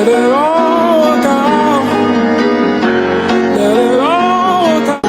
Let it all down. Let it all down.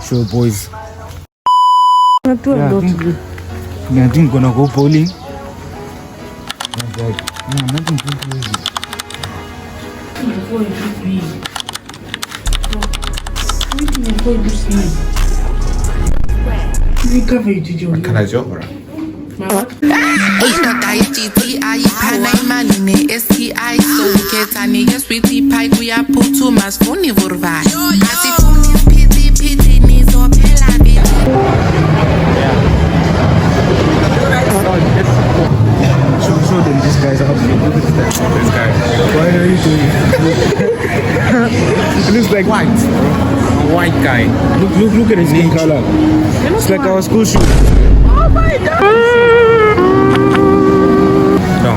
Sure, boys. I think gonna go bowling. Nothing too crazy. Show them this guy's outfit. Look at that. This guy. Why are you doing it? It looks like white. A white guy. Look at his skin color. It's like our school shoe. Oh my god! No.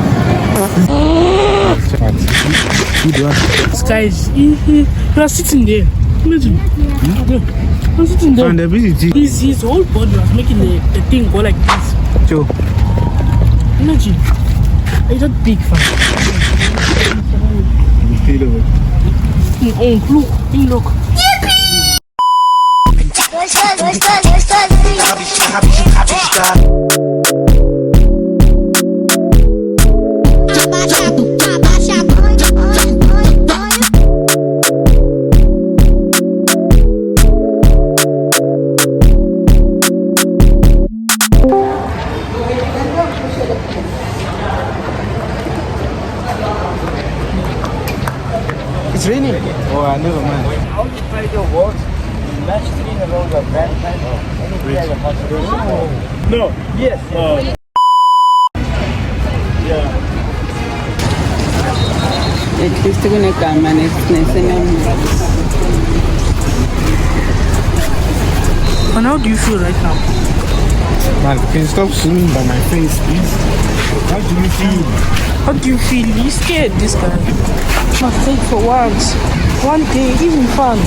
This guy is he was sitting there. Imagine. He was sitting there. And they're busy. His whole body was making the thing go like this. Joe. Imagine. It's a big fan. Oh, look. It's raining. Oh, I never mind. How do you play your words? Match 3 in a row of bad time. Any player possibility? No. Yes. Yeah. And how do you feel right now? Man, can you stop swimming by my face, please? How do you feel? How do you feel? He's scared, this guy. Must take for once. One day, even fun.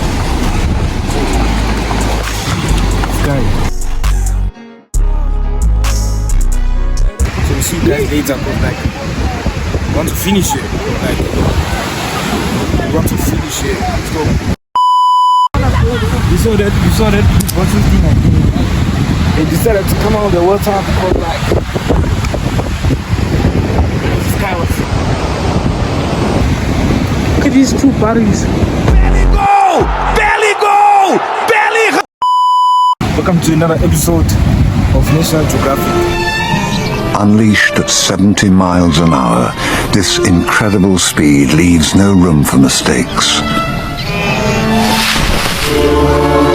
Guy. So we see you guys later, but like, we want to finish it. Like, we want to finish it. Let's go. You saw that bottle thing I did. They decided to come out of the water because like this guy was. Look at these two bodies. Barely go! Barely go! Barely go! Welcome to another episode of National Geographic. Unleashed at 70 miles an hour, this incredible speed leaves no room for mistakes.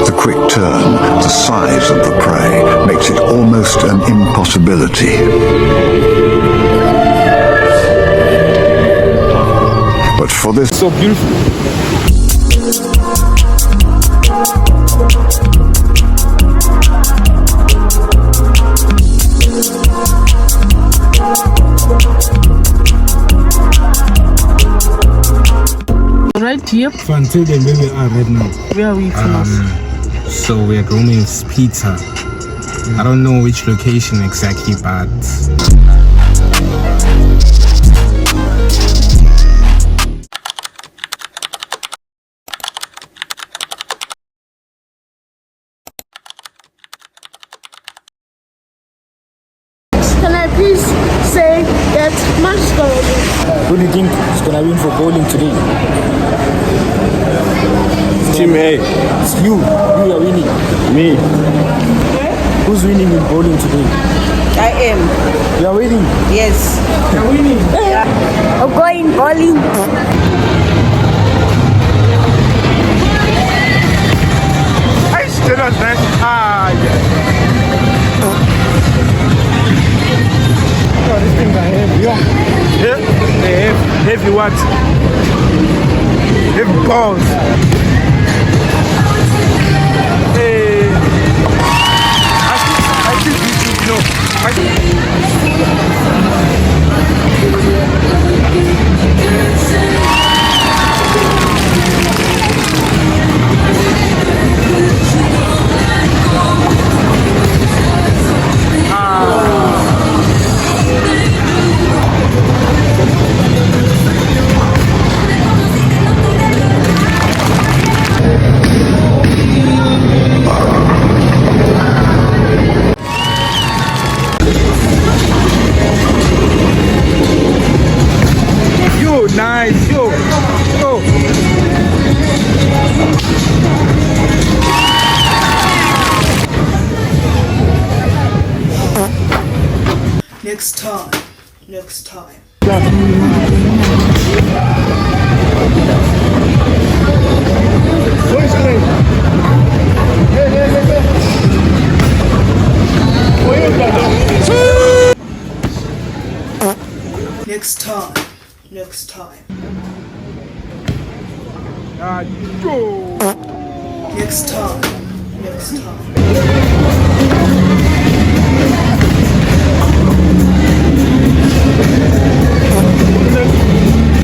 The quick turn, the size of the prey, makes it almost an impossibility. But for this... So beautiful. Right here. So until then, where we are right now. Where are we from? So we are roaming pizza. I don't know which location exactly, but Who do you think is gonna win for bowling today? Team A. It's you. You are winning. Me. Who's winning in bowling today? I am. You are winning. Yes. You're winning. I'm going bowling. I still not nice. Ah, yeah. Oh, these things are heavy. Yeah? Heavy what? Heavy balls. Hey. I think you know. Yo, nice. Yo. Yo. Next time. Next time. Next time. Next time. Ah, yo. Next time. Next time.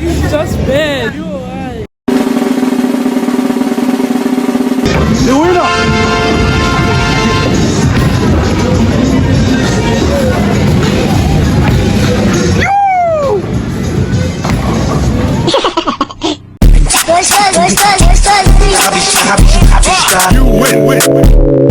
It's just bad. You are. The winner. You win.